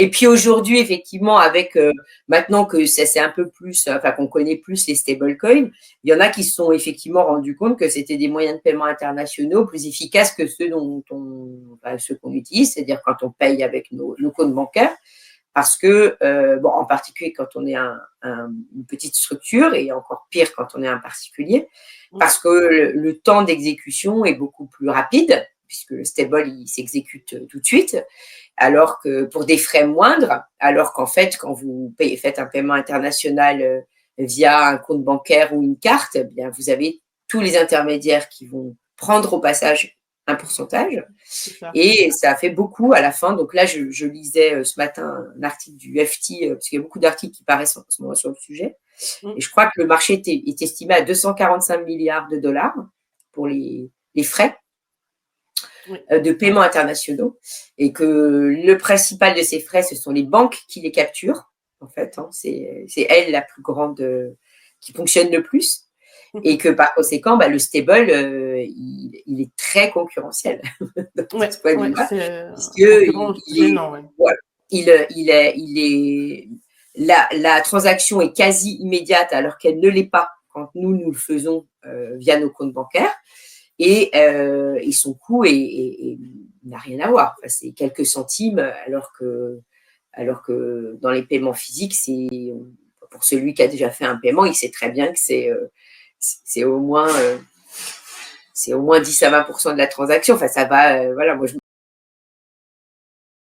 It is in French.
Et puis aujourd'hui, effectivement, avec maintenant que ça c'est un peu plus, enfin qu'on connaît plus les stablecoins, il y en a qui se sont effectivement rendus compte que c'était des moyens de paiement internationaux plus efficaces que ceux ceux qu'on utilise, c'est-à-dire quand on paye avec nos comptes bancaires, parce que bon, en particulier quand on est une petite structure et encore pire quand on est un particulier, parce que le temps d'exécution est beaucoup plus rapide puisque le stable il s'exécute tout de suite. Alors que pour des frais moindres, alors qu'en fait, quand vous faites un paiement international via un compte bancaire ou une carte, eh bien, vous avez tous les intermédiaires qui vont prendre au passage un pourcentage. Et ça a fait beaucoup à la fin. Donc là, je lisais ce matin un article du FT, parce qu'il y a beaucoup d'articles qui paraissent en ce moment sur le sujet. Et je crois que le marché est estimé à 245 milliards de dollars pour les frais de paiement internationaux et que le principal de ces frais, ce sont les banques qui les capturent. En fait, hein, c'est elle la plus grande qui fonctionne le plus et que par conséquent, bah, le stable, il est très concurrentiel de ce point de vue-là, la transaction est quasi immédiate alors qu'elle ne l'est pas quand nous le faisons via nos comptes bancaires. Et son coût n'a rien à voir. Enfin, c'est quelques centimes, alors que dans les paiements physiques, pour celui qui a déjà fait un paiement, il sait très bien que c'est au moins 10 à 20% de la transaction. Enfin, ça va, voilà, moi,